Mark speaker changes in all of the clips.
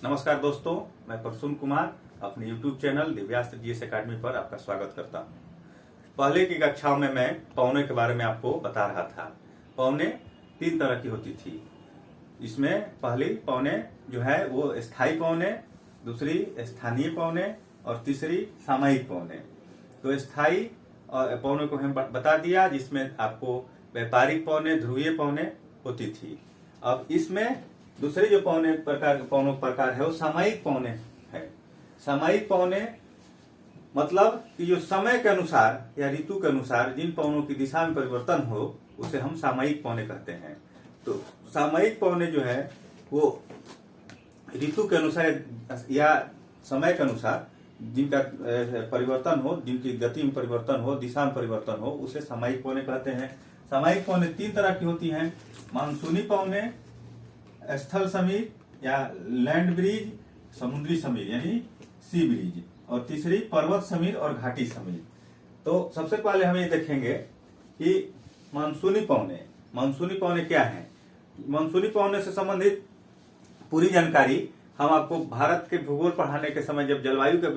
Speaker 1: नमस्कार दोस्तों, मैं प्रसून कुमार अपने YouTube channel Divyastra GS academy पर आपका स्वागत करता हूं। पहले की कक्षाओं में मैं पौने के बारे में आपको बता रहा था। पौने तीन तरह की होती थी। इसमें पहली पौने जो है वो स्थायी पौने, दूसरी स्थानीय पौने और तीसरी सामयिक पौने। तो स्थायी पौने को हम बता दिया, जिसमें आपको व्यापारिक पौने, ध्रुवीय पौने होती थी। अब इसमें दूसरे जो पौनों प्रकार है वो सामयिक पौने है। सामयिक पौने मतलब कि जो समय के अनुसार या ऋतु के अनुसार जिन पौनों की दिशा में परिवर्तन हो उसे हम सामयिक पौने कहते हैं। तो सामयिक पौने जो है वो ऋतु के अनुसार या समय के अनुसार जिनका परिवर्तन हो, जिनकी गति में परिवर्तन हो, दिशा में परिवर्तन हो, उसे सामयिक पौने कहते हैं। सामयिक पौने तीन तरह की होती हैं: मानसूनी पौने, स्थल समीर या लैंड ब्रिज, समुद्री समीर यानी सी ब्रिज, और तीसरी पर्वत समीर और घाटी समीर। तो सबसे पहले हम ये देखेंगे कि मानसूनी पौने क्या है। मानसूनी पौने से संबंधित पूरी जानकारी हम आपको भारत के भूगोल पढ़ाने के समय जब जलवायु का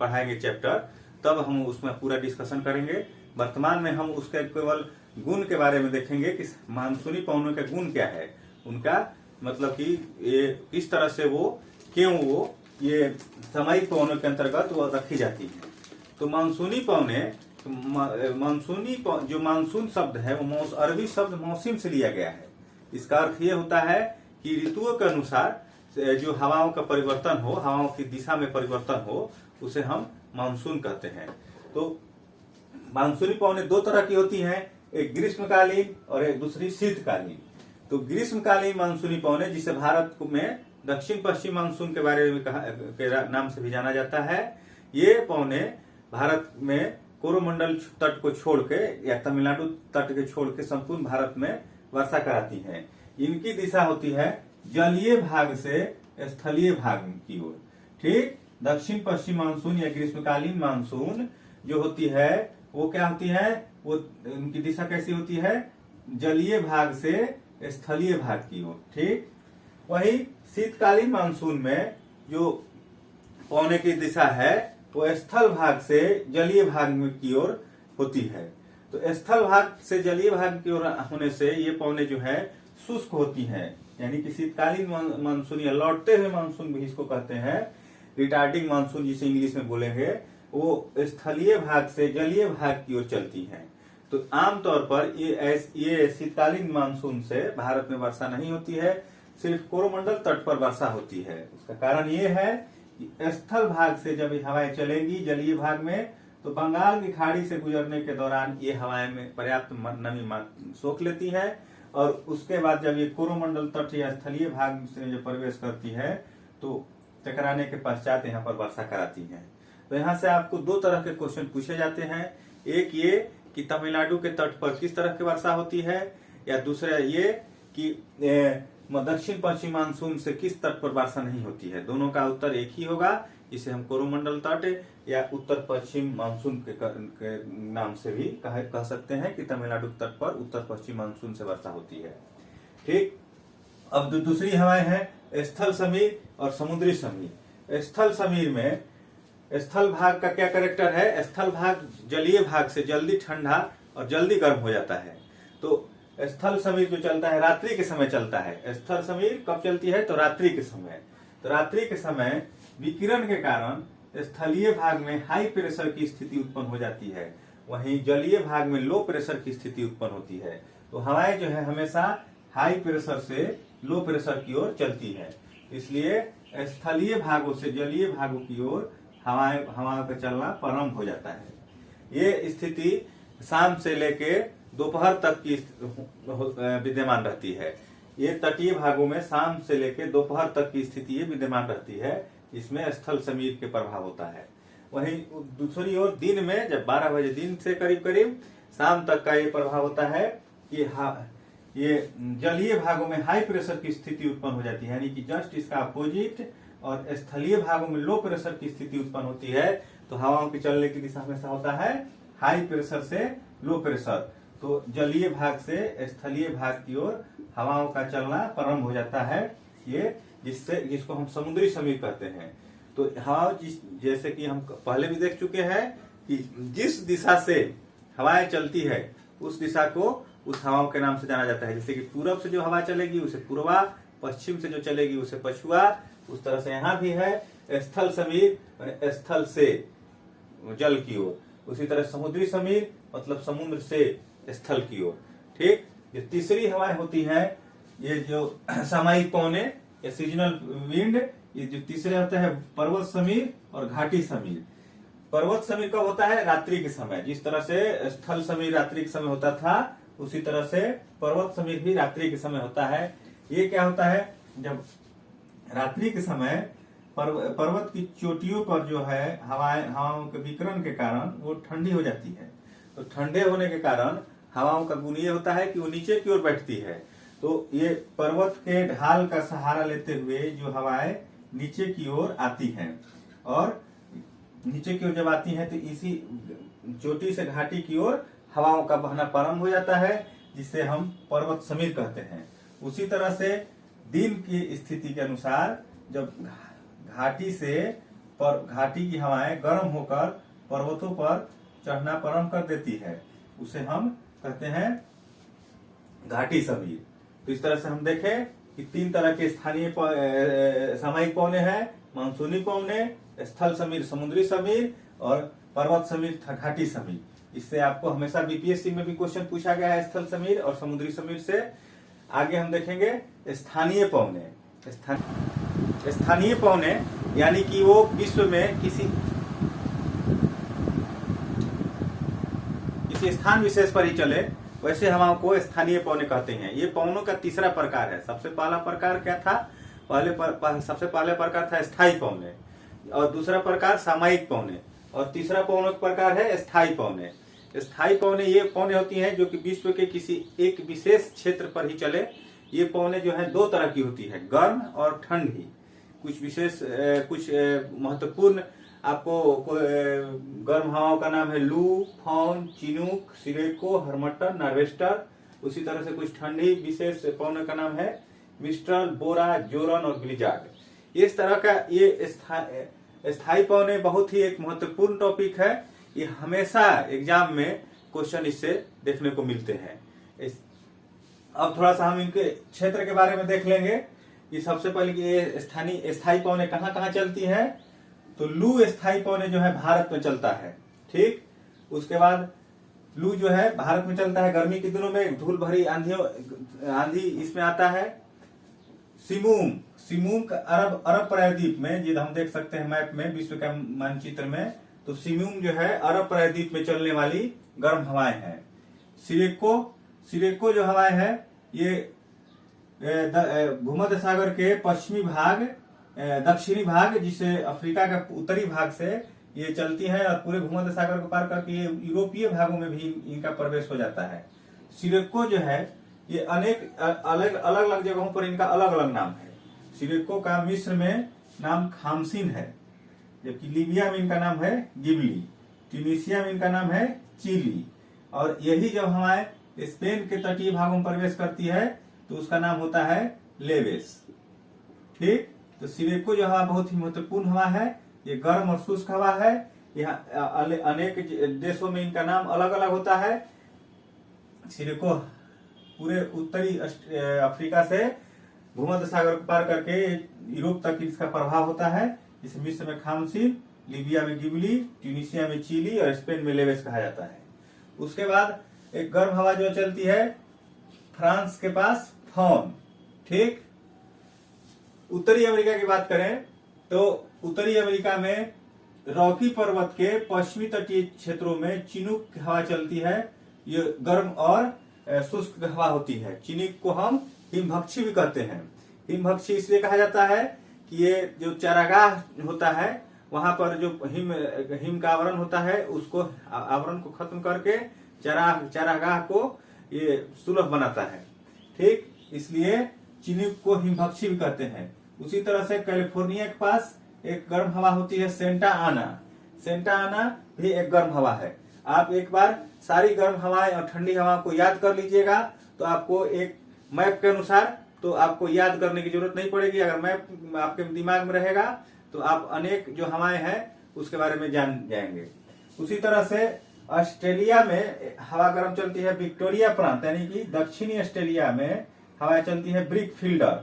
Speaker 1: पढ़ाएंगे चैप्टर, तब हम उसमें पूरा डिस्कशन करेंगे। वर्तमान में हम उसके केवल गुण के बारे में देखेंगे कि मानसूनी पौनों के गुण क्या है, उनका मतलब कि ये किस तरह से क्यों ये सामयिक पौनों के अंतर्गत वो रखी जाती है। तो मानसूनी पौने, जो मानसून शब्द है वो अरबी शब्द मौसम से लिया गया है। इसका अर्थ ये होता है कि ऋतुओं के अनुसार जो हवाओं का परिवर्तन हो, हवाओं की दिशा में परिवर्तन हो, उसे हम मानसून कहते हैं। तो मानसूनी पौने दो तरह की होती हैं, एक ग्रीष्मकालीन और एक दूसरी शीतकालीन। तो ग्रीष्मकालीन मानसूनी पौने, जिसे भारत में दक्षिण पश्चिम मानसून के बारे में के नाम से भी जाना जाता है, ये पौने भारत में कोरोमंडल तट को छोड़ के या तमिलनाडु तट के छोड़ के संपूर्ण भारत में वर्षा कराती हैं। इनकी दिशा होती है जलीय भाग से स्थलीय भाग की ओर। ठीक, दक्षिण पश्चिम मानसून या ग्रीष्मकालीन मानसून जो होती है वो क्या होती है, वो उनकी दिशा कैसी होती है, जलीय भाग से स्थलीय भाग की ओर। ठीक, वही शीतकालीन मानसून में जो पौने की दिशा है वो स्थल भाग से जलीय भाग की ओर होती है। तो स्थल भाग से जलीय भाग की ओर होने से ये पौने जो है शुष्क होती हैं, यानी कि शीतकालीन मानसून या लौटते हुए मानसून भी इसको कहते हैं, रिटार्डिंग मानसून जिसे इंग्लिश में बोलेंगे, वो स्थलीय भाग से जलीय भाग की ओर चलती हैं। तो आमतौर पर ये शीतकालीन मानसून से भारत में वर्षा नहीं होती है, सिर्फ कोरोमंडल तट पर वर्षा होती है। उसका कारण ये है कि स्थल भाग से जब हवाएं चलेंगी जलीय भाग में, तो बंगाल की खाड़ी से गुजरने के दौरान ये हवाएं में पर्याप्त नमी सोख लेती है, और उसके बाद जब ये कोरोमंडल तट या स्थलीय भाग से जब प्रवेश करती है तो टकराने के पश्चात यहाँ पर वर्षा कराती है। तो यहाँ से आपको दो तरह के क्वेश्चन पूछे जाते हैं, एक ये कि तमिलनाडु के तट पर किस तरह की वर्षा होती है, या दूसरा ये कि दक्षिण पश्चिम मानसून से किस तट पर वर्षा नहीं होती है। दोनों का उत्तर एक ही होगा, इसे हम कोरोमंडल तट या उत्तर पश्चिम मानसून के नाम से भी कह सकते हैं कि तमिलनाडु तट पर उत्तर पश्चिम मानसून से वर्षा होती है। ठीक, अब दूसरी हवाएं हैं स्थल समीर और समुद्री समीर। स्थल समीर में स्थल भाग का क्या कैरेक्टर है, स्थल भाग जलीय भाग से जल्दी ठंडा और जल्दी गर्म हो जाता है। तो स्थल समीर जो चलता है रात्रि के समय चलता है। स्थल समीर कब चलती है, तो रात्रि के समय। तो रात्रि के समय विकिरण के कारण स्थलीय भाग में हाई प्रेशर की स्थिति उत्पन्न हो जाती है, वहीं जलीय भाग में लो प्रेशर की स्थिति उत्पन्न होती है। तो हवाएं जो है हमेशा हाई प्रेशर से लो प्रेशर की ओर चलती है, इसलिए स्थलीय भागों से जलीय भागों की ओर हवाओं का चलना प्रारंभ हो जाता है। ये स्थिति शाम से लेके दोपहर तक की विद्यमान रहती है। ये तटीय भागों में शाम से लेके दोपहर तक की स्थिति ये विद्यमान रहती है, इसमें स्थल समीर के प्रभाव होता है। वहीं दूसरी ओर दिन में जब 12 बजे दिन से करीब शाम तक का ये प्रभाव होता है कि ये जलीय भागों में हाई प्रेशर की स्थिति उत्पन्न हो जाती है, यानी कि जस्ट इसका अपोजिट, और स्थलीय भागों में लो प्रेशर की स्थिति उत्पन्न होती है। तो हवाओं के चलने की दिशा हमेशा होता है हाई प्रेशर से लो प्रेशर। तो जलीय भाग से स्थलीय भाग की ओर हवाओं का चलना प्रारंभ हो जाता है। ये जिसको हम समुद्री समीर कहते हैं। तो हाँ, जैसे कि हम पहले भी देख चुके हैं कि जिस दिशा से हवाएं चलती है उस दिशा को उस हवाओं के नाम से जाना जाता है। जैसे कि पूरब से जो हवा चलेगी उसे पूर्वा, पश्चिम से जो चलेगी उसे पछुआ। उस तरह से यहाँ भी है स्थल समीर, स्थल से जल की ओर। उसी तरह समुद्री समीर मतलब समुद्र से स्थल की ओर। ठीक, ये तीसरी हवाएं होती हैं, ये जो सामयिक पवने या सीजनल विंड, ये जो तीसरे होते हैं पर्वत समीर और घाटी समीर। पर्वत समीर कब होता है? रात्रि के समय। जिस तरह से स्थल समीर रात्रि के समय होता था उसी तरह से पर्वत समीर भी रात्रि के समय होता है। ये क्या होता है, जब रात्रि के समय पर्वत की चोटियों पर जो है हवाओं के विकिरण के कारण वो ठंडी हो जाती है। तो ठंडे होने के कारण हवाओं का गुण ये होता है कि वो नीचे की ओर बैठती है। तो ये पर्वत के ढाल का सहारा लेते हुए जो हवाएं नीचे की ओर आती हैं, और नीचे की ओर जब आती हैं तो इसी चोटी से घाटी की ओर हवाओं का बहना प्रारंभ हो जाता है, जिसे हम पर्वत समीर कहते हैं। उसी तरह से दिन की स्थिति के अनुसार जब घाटी की हवाएं गर्म होकर पर्वतों पर चढ़ना प्रारंभ कर देती है, उसे हम कहते हैं घाटी समीर। तो इस तरह से हम देखें कि 3 तरह के स्थानीय सामयिक पवने हैं, मानसूनी पवने, स्थल समीर समुद्री समीर और पर्वत समीर घाटी समीर। इससे आपको हमेशा बीपीएससी में भी क्वेश्चन पूछा गया है स्थल समीर और समुद्री समीर से। आगे हम देखेंगे स्थानीय पवने। स्थानीय पवने यानी कि वो विश्व में किसी स्थान विशेष पर ही चले, वैसे हवाओं को स्थानीय पवने कहते हैं। ये पवनों का तीसरा प्रकार है। सबसे पहला प्रकार क्या था? सबसे पहले प्रकार था स्थायी पवने, और दूसरा प्रकार सामयिक पवने, और तीसरा पवनों का प्रकार है स्थायी पवने। स्थायी पवने ये पवने होती हैं जो कि विश्व के किसी एक विशेष क्षेत्र पर ही चले। ये पवने जो है 2 तरह की होती है, गर्म और ठंडी। कुछ महत्वपूर्ण आपको गर्म हवाओं का नाम है लू, फॉन, चिनूक, सिरेको, हरमट्टन, नार्वेस्टर। उसी तरह से कुछ ठंडी विशेष पवनों का नाम है मिस्ट्रल, बोरा, जोरन और ब्लिजार्ड। इस तरह का ये स्थायी पवने बहुत ही एक महत्वपूर्ण टॉपिक है। ये हमेशा एग्जाम में क्वेश्चन इससे देखने को मिलते हैं। अब थोड़ा सा हम इनके क्षेत्र के बारे में देख लेंगे कि सबसे पहले ये स्थायी पवने कहाँ कहाँ चलती है। तो लू स्थायी पवने जो है भारत में चलता है। ठीक, उसके बाद लू जो है भारत में चलता है गर्मी के दिनों में, धूल भरी आंधी इसमें आता है। सिमूम अरब प्रायद्वीप में, जिसे हम देख सकते हैं मैप में, विश्व का मानचित्र में, तो सिमूम जो है अरब प्रायद्वीप में चलने वाली गर्म हवाएं हैं। सिरेको जो हवाएं है ये भूमध्य सागर के पश्चिमी भाग, दक्षिणी भाग, जिसे अफ्रीका का उत्तरी भाग से ये चलती है, और पूरे भूमध्य सागर को पार करके ये यूरोपीय भागों में भी इनका प्रवेश हो जाता है। सिरेको जो है ये अनेक अलग अलग जगहों पर इनका अलग अलग नाम है। सिरेको का मिस्र में नाम खामसिन है, जबकि लीबिया में इनका नाम है गिबली, ट्यूनीशिया में इनका नाम है चिली, और यही जब हवाएं स्पेन के तटीय भागों में प्रवेश करती है तो उसका नाम होता है लेवेस। ठीक, तो सिरेको जो हवा बहुत ही महत्वपूर्ण हवा है। ये गर्म और शुष्क हवा है। यहाँ अनेक देशों में इनका नाम अलग अलग होता है। सिरेको पूरे उत्तरी अफ्रीका से भूमध्य सागर को पार करके यूरोप तक इसका प्रभाव होता है। इसे मिस्र में खामसिन, लीबिया में गिबली, ट्यूनीशिया में चिली और स्पेन में लेवेस कहा जाता है। उसके बाद एक गर्म हवा जो चलती है फ्रांस के पास, फॉन। ठीक, उत्तरी अमेरिका की बात करें तो उत्तरी अमेरिका में रॉकी पर्वत के पश्चिमी तटीय क्षेत्रों में चिनूक हवा चलती है। ये गर्म और शुष्क हवा होती है। चिनूक को हम हिमभक्षी भी कहते हैं। हिमभक्षी इसलिए कहा जाता है कि ये जो चारागाह होता है वहां पर जो हिम का आवरण होता है, उसको आवरण को खत्म करके चारागाह को ये सुलभ बनाता है। ठीक, इसलिए चिनूक को हिमभक्षी भी कहते हैं। उसी तरह से कैलिफोर्निया के पास एक गर्म हवा होती है सेंटा आना भी एक गर्म हवा है। आप एक बार सारी गर्म हवाएं और ठंडी हवा को याद कर लीजिएगा तो आपको एक मैप के अनुसार तो आपको याद करने की जरूरत नहीं पड़ेगी। अगर मैप आपके दिमाग में रहेगा तो आप अनेक जो हवाएं हैं उसके बारे में जान जाएंगे। उसी तरह से ऑस्ट्रेलिया में हवा गर्म चलती है विक्टोरिया प्रांत, यानी कि दक्षिणी ऑस्ट्रेलिया में हवाएं चलती है ब्रिक फील्डर।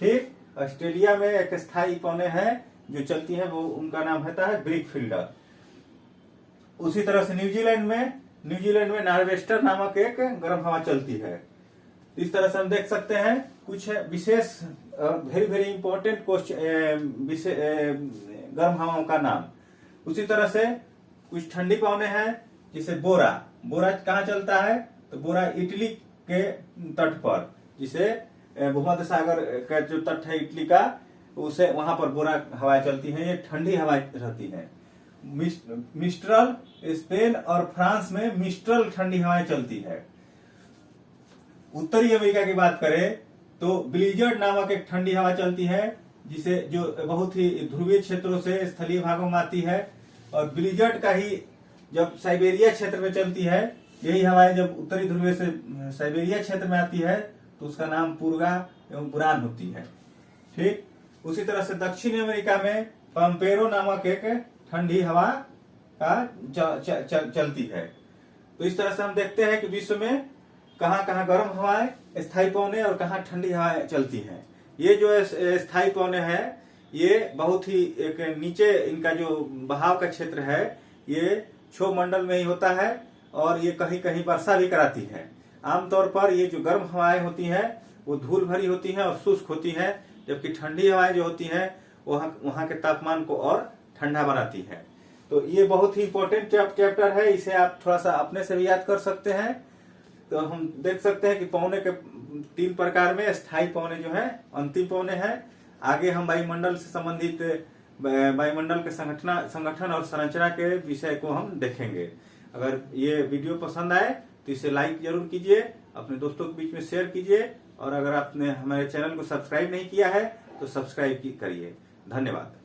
Speaker 1: ठीक, ऑस्ट्रेलिया में एक स्थायी पौने हैं जो चलती है, वो उनका नाम होता है ब्रिक फील्डर। उसी तरह से न्यूजीलैंड में नॉर्वेस्टर नामक एक गर्म हवा चलती है। इस तरह से हम देख सकते हैं कुछ विशेष वेरी वेरी इंपॉर्टेंट गर्म हवाओं का नाम। उसी तरह से कुछ ठंडी पवने हैं, जिसे बोरा कहाँ चलता है, तो बोरा इटली के तट पर, जिसे भूमध्य सागर का जो तट है इटली का, उसे वहां पर बोरा हवाएं चलती हैं। ये ठंडी हवाएं रहती हैं। मिस्ट्रल, स्पेन और फ्रांस में मिस्ट्रल ठंडी हवाएं चलती है। उत्तरी अमेरिका की बात करें तो ब्लिजर्ड नामक एक ठंडी हवा चलती है, जिसे जो बहुत ही ध्रुवीय क्षेत्रों से स्थलीय भागों में आती है। और ब्लिजर्ड का ही जब साइबेरिया क्षेत्र में चलती है, यही हवाएं जब उत्तरी ध्रुवीय से साइबेरिया क्षेत्र में आती है तो उसका नाम पूर्गा एवं बुरान होती है। ठीक, उसी तरह से दक्षिणी अमेरिका में पंपेरो नामक एक ठंडी हवा का चलती है। तो इस तरह से हम देखते हैं कि विश्व में कहाँ कहाँ गर्म हवाएं, स्थायी पौने और कहाँ ठंडी हवाएं चलती हैं। ये जो स्थायी पौने हैं ये बहुत ही एक नीचे इनका जो बहाव का क्षेत्र है ये क्षोभ मंडल में ही होता है और ये कहीं कहीं वर्षा भी कराती है। आमतौर पर ये जो गर्म हवाएं होती हैं वो धूल भरी होती हैं और शुष्क होती हैं, जबकि ठंडी हवाएं जो होती हैं वहाँ के तापमान को और ठंडा बनाती है। तो ये बहुत ही इंपॉर्टेंट चैप्टर है, इसे आप थोड़ा सा अपने से भी याद कर सकते हैं। तो हम देख सकते हैं कि पौने के 3 प्रकार में स्थायी पौने जो है अंतिम पौने हैं। आगे हम वायुमंडल से संबंधित वायुमंडल के संगठन और संरचना के विषय को हम देखेंगे। अगर ये वीडियो पसंद आए तो इसे लाइक जरूर कीजिए, अपने दोस्तों के बीच में शेयर कीजिए और अगर आपने हमारे चैनल को सब्सक्राइब नहीं किया है तो सब्सक्राइब करिए। धन्यवाद।